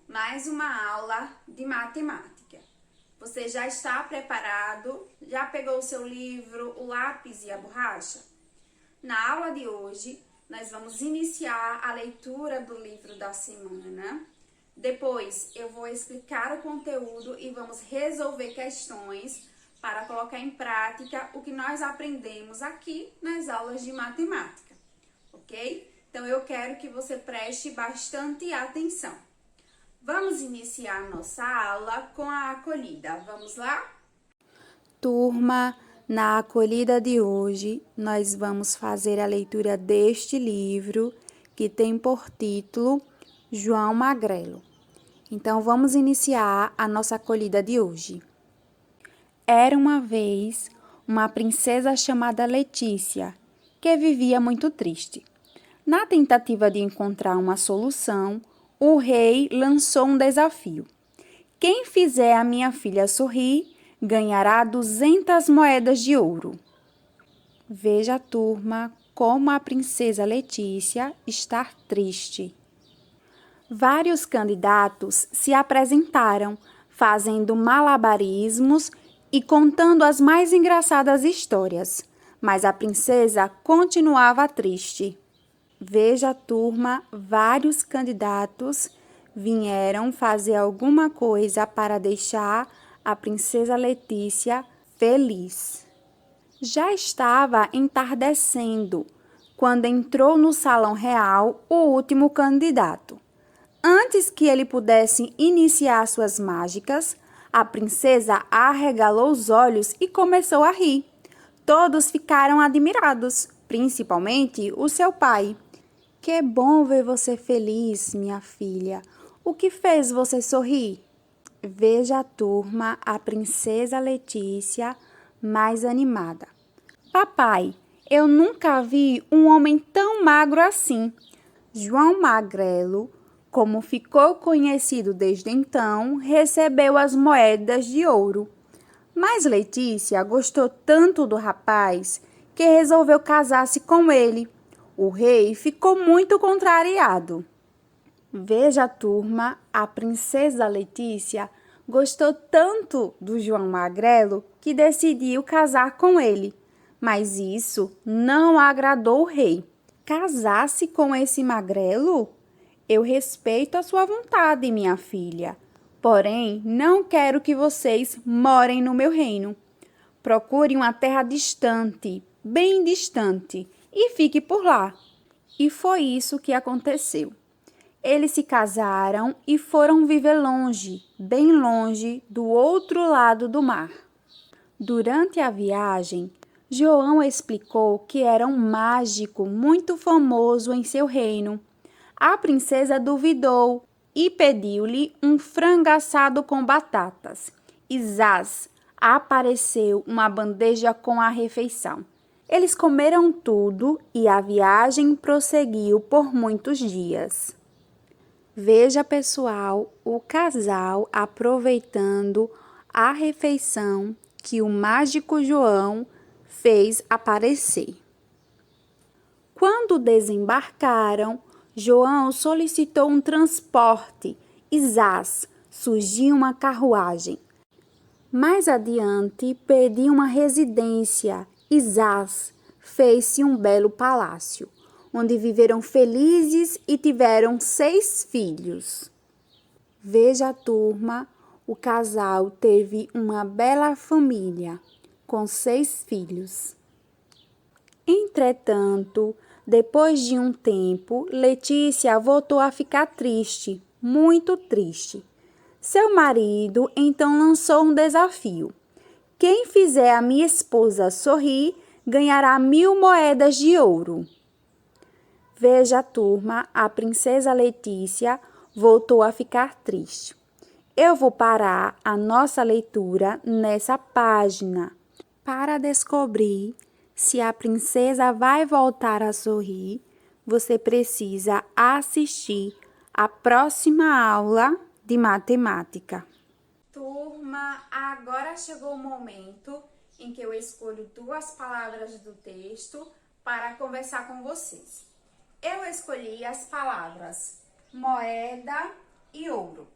mais uma aula de matemática. Você já está preparado? Já pegou o seu livro, o lápis e a borracha? Na aula de hoje, nós vamos iniciar a leitura do livro da semana. Depois, eu vou explicar o conteúdo e vamos resolver questões para colocar em prática o que nós aprendemos aqui nas aulas de matemática, ok? Então, eu quero que você preste bastante atenção. Vamos iniciar nossa aula com a acolhida. Vamos lá? Turma, na acolhida de hoje, nós vamos fazer a leitura deste livro que tem por título João Magrelo. Então, vamos iniciar a nossa acolhida de hoje. Era uma vez uma princesa chamada Letícia, que vivia muito triste. Na tentativa de encontrar uma solução, o rei lançou um desafio. Quem fizer a minha filha sorrir, ganhará 200 moedas de ouro. Veja, turma, como a princesa Letícia está triste. Vários candidatos se apresentaram, fazendo malabarismos e contando as mais engraçadas histórias, mas a princesa continuava triste. Veja, turma, vários candidatos vieram fazer alguma coisa para deixar a princesa Letícia feliz. Já estava entardecendo quando entrou no salão real o último candidato. Antes que ele pudesse iniciar suas mágicas, a princesa arregalou os olhos e começou a rir. Todos ficaram admirados, principalmente o seu pai. Que bom ver você feliz, minha filha. O que fez você sorrir? Veja, turma, a princesa Letícia mais animada. Papai, eu nunca vi um homem tão magro assim. João Magrelo, como ficou conhecido desde então, recebeu as moedas de ouro. Mas Letícia gostou tanto do rapaz que resolveu casar-se com ele. O rei ficou muito contrariado. Veja, turma, a princesa Letícia gostou tanto do João Magrelo que decidiu casar com ele. Mas isso não agradou o rei. Casar-se com esse magrelo? Eu respeito a sua vontade, minha filha. Porém, não quero que vocês morem no meu reino. Procure uma terra distante, bem distante, e fique por lá. E foi isso que aconteceu. Eles se casaram e foram viver longe, bem longe, do outro lado do mar. Durante a viagem, João explicou que era um mágico muito famoso em seu reino. A princesa duvidou e pediu-lhe um frango assado com batatas. E zás, apareceu uma bandeja com a refeição. Eles comeram tudo e a viagem prosseguiu por muitos dias. Veja, pessoal, o casal aproveitando a refeição que o mágico João fez aparecer. Quando desembarcaram, João solicitou um transporte e zás, surgiu uma carruagem. Mais adiante, pediu uma residência e zás, fez-se um belo palácio, onde viveram felizes e tiveram 6 filhos. Veja, turma, o casal teve uma bela família, com 6 filhos. Entretanto, depois de um tempo, Letícia voltou a ficar triste, muito triste. Seu marido então lançou um desafio. Quem fizer a minha esposa sorrir, ganhará 1000 moedas de ouro. Veja, turma, a princesa Letícia voltou a ficar triste. Eu vou parar a nossa leitura nessa página para descobrir se a princesa vai voltar a sorrir. Você precisa assistir a próxima aula de matemática. Turma, agora chegou o momento em que eu escolho 2 palavras do texto para conversar com vocês. Eu escolhi as palavras moeda e ouro.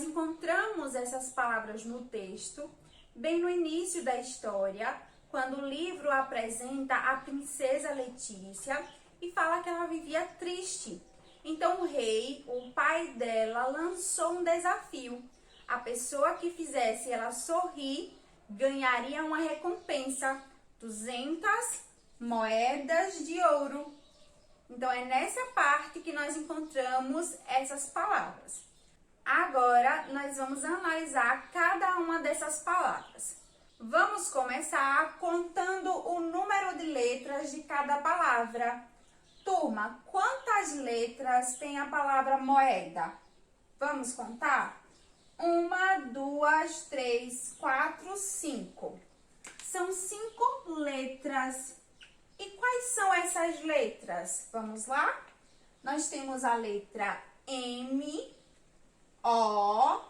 nós encontramos essas palavras no texto, bem no início da história, quando o livro apresenta a princesa Letícia e fala que ela vivia triste. Então o rei, o pai dela, lançou um desafio. A pessoa que fizesse ela sorrir ganharia uma recompensa, 200 moedas de ouro. Então é nessa parte que nós encontramos essas palavras. Agora nós vamos analisar cada uma dessas palavras. Vamos começar contando o número de letras de cada palavra. Turma, quantas letras tem a palavra moeda? Vamos contar? 1, 2, 3, 4, 5. São 5 letras. E quais são essas letras? Vamos lá? Nós temos a letra M, O,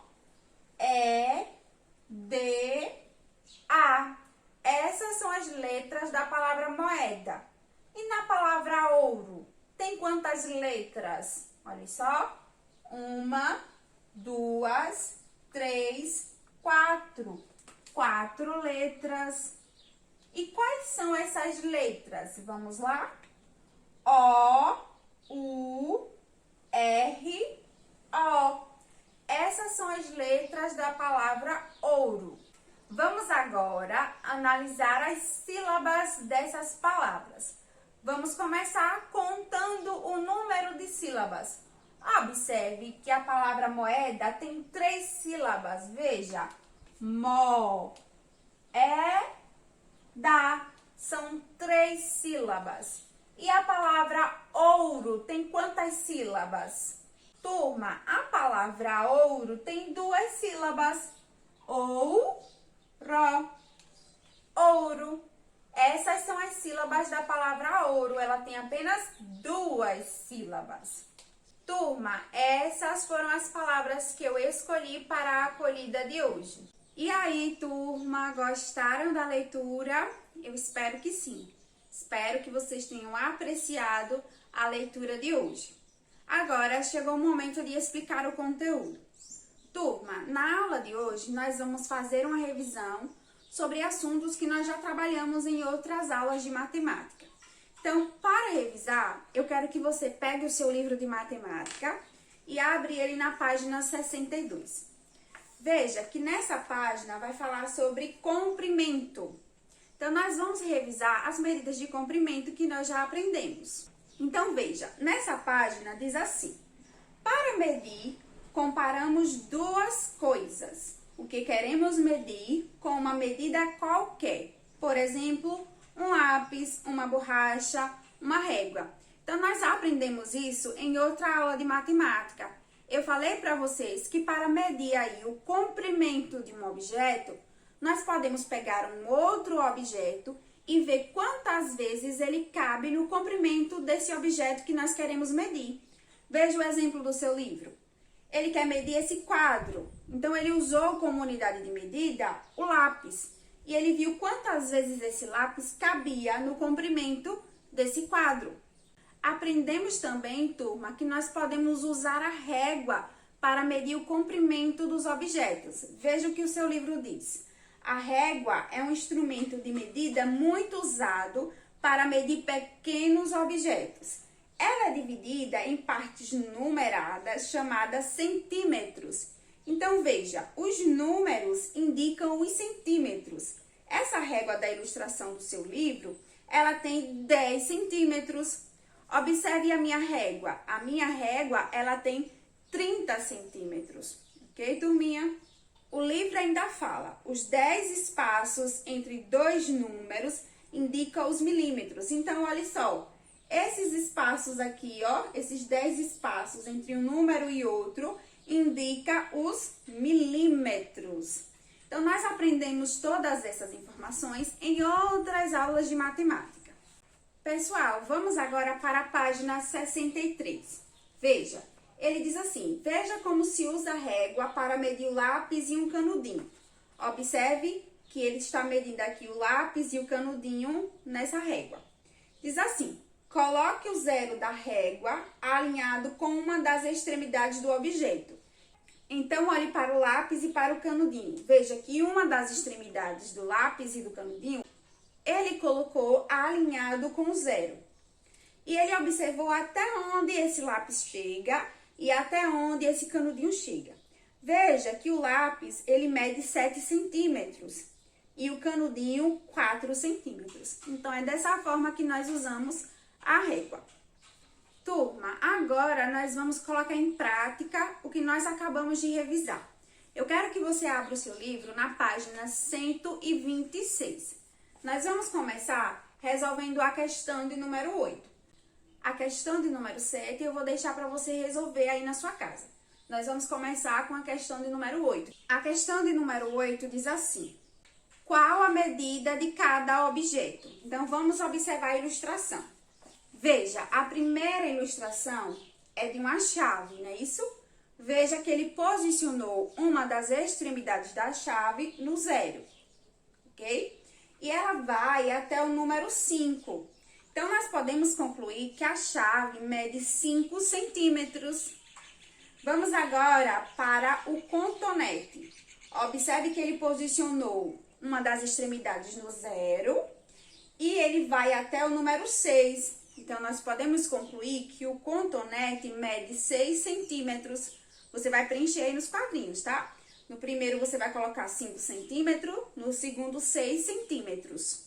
E, D, A. Essas são as letras da palavra moeda. E na palavra ouro, tem quantas letras? Olha só. 1, 2, 3, 4. 4 letras. E quais são essas letras? Vamos lá? O, U, R, O. Essas são as letras da palavra ouro. Vamos agora analisar as sílabas dessas palavras. Vamos começar contando o número de sílabas. Observe que a palavra moeda tem 3 sílabas. Veja, mo, da. São 3 sílabas. E a palavra ouro tem quantas sílabas? Turma, a palavra ouro tem 2 sílabas. Ou, ro, ouro. Essas são as sílabas da palavra ouro. Ela tem apenas 2 sílabas. Turma, essas foram as palavras que eu escolhi para a acolhida de hoje. E aí, turma, gostaram da leitura? Eu espero que sim. Espero que vocês tenham apreciado a leitura de hoje. Agora chegou o momento de explicar o conteúdo. Turma, na aula de hoje nós vamos fazer uma revisão sobre assuntos que nós já trabalhamos em outras aulas de matemática. Então, para revisar, eu quero que você pegue o seu livro de matemática e abra ele na página 62. Veja que nessa página vai falar sobre comprimento. Então, nós vamos revisar as medidas de comprimento que nós já aprendemos. Então, veja, nessa página diz assim: para medir, comparamos 2 coisas. O que queremos medir com uma medida qualquer. Por exemplo, um lápis, uma borracha, uma régua. Então, nós aprendemos isso em outra aula de matemática. Eu falei para vocês que para medir aí o comprimento de um objeto, nós podemos pegar um outro objeto e ver quantas vezes ele cabe no comprimento desse objeto que nós queremos medir. Veja o exemplo do seu livro. Ele quer medir esse quadro, então ele usou como unidade de medida o lápis. E ele viu quantas vezes esse lápis cabia no comprimento desse quadro. Aprendemos também, turma, que nós podemos usar a régua para medir o comprimento dos objetos. Veja o que o seu livro diz. A régua é um instrumento de medida muito usado para medir pequenos objetos. Ela é dividida em partes numeradas chamadas centímetros. Então, veja, os números indicam os centímetros. Essa régua da ilustração do seu livro, ela tem 10 centímetros. Observe a minha régua. A minha régua, ela tem 30 centímetros. Ok, turminha? O livro ainda fala, os 10 espaços entre 2 números indicam os milímetros. Então, olha só, esses espaços aqui, ó, esses 10 espaços entre um número e outro, indica os milímetros. Então, nós aprendemos todas essas informações em outras aulas de matemática. Pessoal, vamos agora para a página 63. Veja, ele diz assim: veja como se usa a régua para medir o lápis e um canudinho. Observe que ele está medindo aqui o lápis e o canudinho nessa régua. Diz assim: coloque o zero da régua alinhado com uma das extremidades do objeto. Então, olhe para o lápis e para o canudinho. Veja que uma das extremidades do lápis e do canudinho, ele colocou alinhado com o zero. E ele observou até onde esse lápis chega e até onde esse canudinho chega. Veja que o lápis, ele mede 7 centímetros e o canudinho 4 centímetros. Então, é dessa forma que nós usamos a régua. Turma, agora nós vamos colocar em prática o que nós acabamos de revisar. Eu quero que você abra o seu livro na página 126. Nós vamos começar resolvendo a questão de número 8. A questão de número 7 eu vou deixar para você resolver aí na sua casa. Nós vamos começar com a questão de número 8. A questão de número 8 diz assim: qual a medida de cada objeto? Então, vamos observar a ilustração. Veja, a primeira ilustração é de uma chave, não é isso? Veja que ele posicionou uma das extremidades da chave no zero, ok? E ela vai até o número 5. Então, nós podemos concluir que a chave mede 5 centímetros. Vamos agora para o contonete. Observe que ele posicionou uma das extremidades no zero e ele vai até o número 6. Então, nós podemos concluir que o contonete mede 6 centímetros. Você vai preencher aí nos quadrinhos, tá? No primeiro, você vai colocar 5 centímetros. No segundo, 6 centímetros.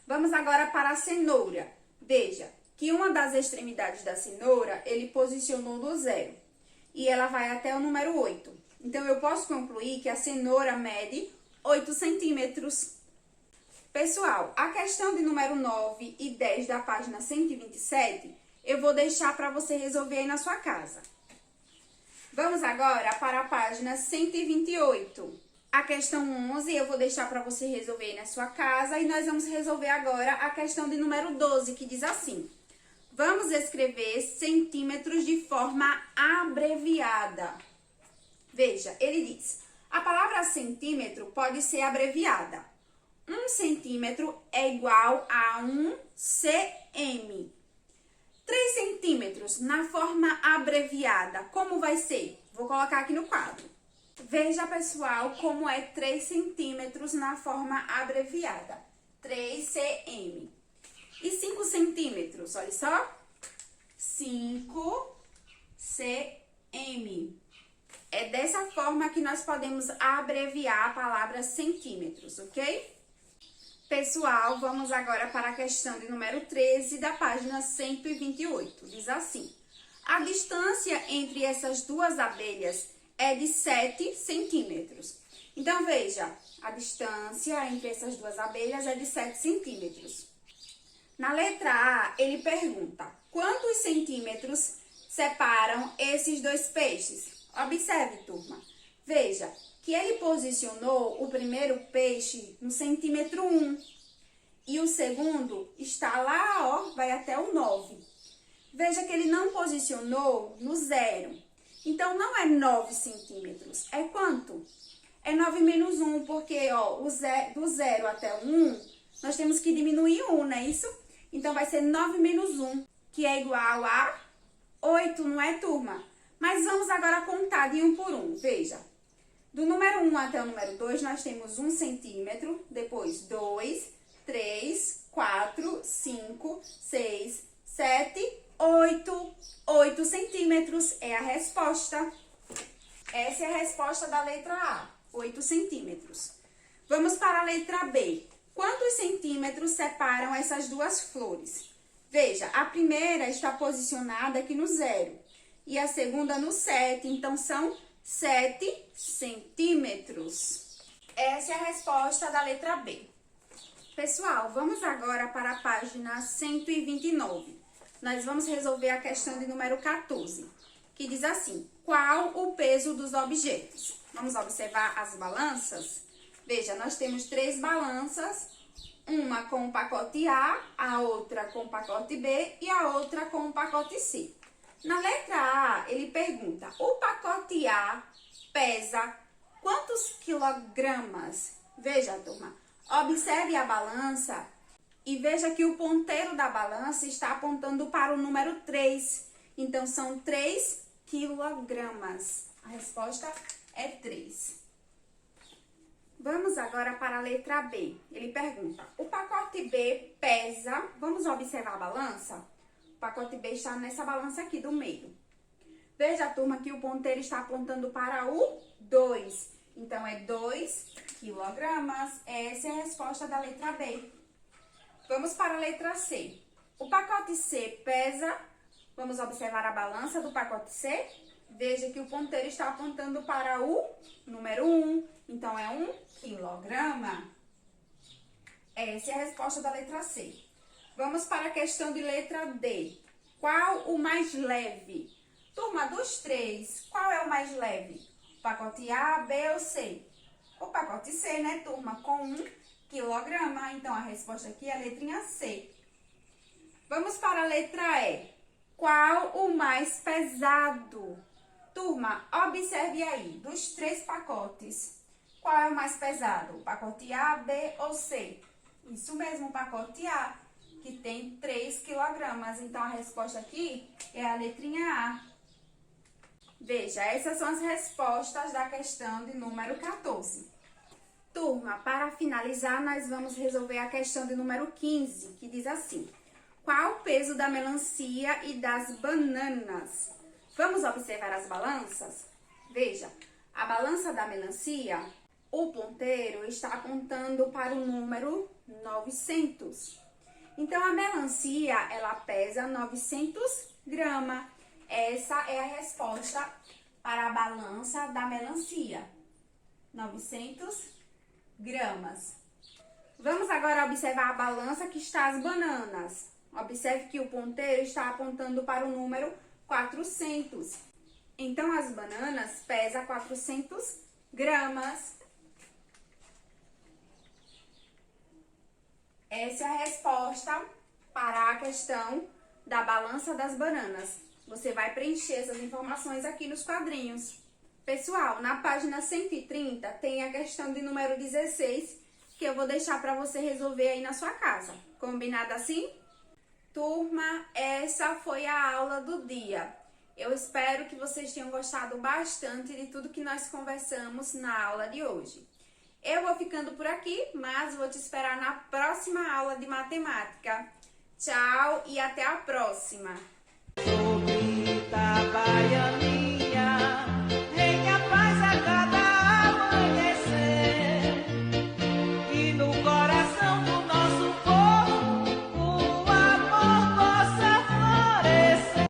Vamos agora para a cenoura. Veja que uma das extremidades da cenoura, ele posicionou no zero. E ela vai até o número 8. Então, eu posso concluir que a cenoura mede 8 centímetros. Pessoal, a questão de número 9 e 10 da página 127, eu vou deixar para você resolver aí na sua casa. Vamos agora para a página 128. A questão 11 eu vou deixar para você resolver aí na sua casa e nós vamos resolver agora a questão de número 12, que diz assim: vamos escrever centímetros de forma abreviada. Veja, ele diz: a palavra centímetro pode ser abreviada. 1 centímetro é igual a 1 cm. 3 centímetros na forma abreviada, como vai ser? Vou colocar aqui no quadro. Veja, pessoal, como é 3 centímetros na forma abreviada. 3 cm. E 5 centímetros, olha só. 5 cm. É dessa forma que nós podemos abreviar a palavra centímetros, ok? Pessoal, vamos agora para a questão de número 13 da página 128. Diz assim: a distância entre essas duas abelhas é de 7 centímetros. Então, veja, a distância entre essas duas abelhas é de 7 centímetros. Na letra A, ele pergunta: quantos centímetros separam esses dois peixes? Observe, turma. Veja que ele posicionou o primeiro peixe no centímetro 1 e o segundo está lá, ó, vai até o 9. Veja que ele não posicionou no zero. Então, não é 9 centímetros. É quanto? É 9 menos 1, porque, ó, do 0 até o 1, nós temos que diminuir 1, não é isso? Então, vai ser 9 menos 1, que é igual a 8, não é, turma? Mas vamos agora contar de 1 por 1. Veja, do número 1 até o número 2, nós temos 1 centímetro, depois 2, 3, 4, 5, 6, 7, 8. 8 centímetros é a resposta. Essa é a resposta da letra A, 8 centímetros. Vamos para a letra B. Quantos centímetros separam essas duas flores? Veja, a primeira está posicionada aqui no 0 e a segunda no 7, então são 7 centímetros. Essa é a resposta da letra B. Pessoal, vamos agora para a página 129. Nós vamos resolver a questão de número 14, que diz assim: qual o peso dos objetos? Vamos observar as balanças? Veja, nós temos 3 balanças, uma com o pacote A outra com o pacote B e a outra com o pacote C. Na letra A, ele pergunta: o pacote A pesa quantos quilogramas? Veja, turma, observe a balança e veja que o ponteiro da balança está apontando para o número 3. Então, são 3 quilogramas. A resposta é 3. Vamos agora para a letra B. Ele pergunta, o pacote B pesa... Vamos observar a balança? O pacote B está nessa balança aqui do meio. Veja, turma, que o ponteiro está apontando para o 2. Então, é 2 quilogramas. Essa é a resposta da letra B. Vamos para a letra C. O pacote C pesa... Vamos observar a balança do pacote C. Veja que o ponteiro está apontando para o número 1. Então, é 1 quilograma. Essa é a resposta da letra C. Vamos para a questão de letra D. Qual o mais leve? Turma, dos 3, qual é o mais leve? O pacote A, B ou C? O pacote C, né, turma? Com 1 quilograma. Então, a resposta aqui é a letrinha C. Vamos para a letra E. Qual o mais pesado? Turma, observe aí, dos 3 pacotes, qual é o mais pesado? O pacote A, B ou C? Isso mesmo, o pacote A, que tem 3 quilogramas. Então, a resposta aqui é a letrinha A. Veja, essas são as respostas da questão de número 14. Turma, para finalizar, nós vamos resolver a questão de número 15, que diz assim: qual o peso da melancia e das bananas? Vamos observar as balanças? Veja, a balança da melancia, o ponteiro está apontando para o número 900. Então, a melancia, ela pesa 900 gramas. Essa é a resposta para a balança da melancia. 900 gramas. Vamos agora observar a balança que está as bananas. Observe que o ponteiro está apontando para o número 400. Então, as bananas pesam 400 gramas. Essa é a resposta para a questão da balança das bananas. Você vai preencher essas informações aqui nos quadrinhos. Pessoal, na página 130 tem a questão de número 16, que eu vou deixar para você resolver aí na sua casa. Combinado assim? Turma, essa foi a aula do dia. Eu espero que vocês tenham gostado bastante de tudo que nós conversamos na aula de hoje. Eu vou ficando por aqui, mas vou te esperar na próxima aula de matemática. Tchau e até a próxima! Sou Rita Baiana.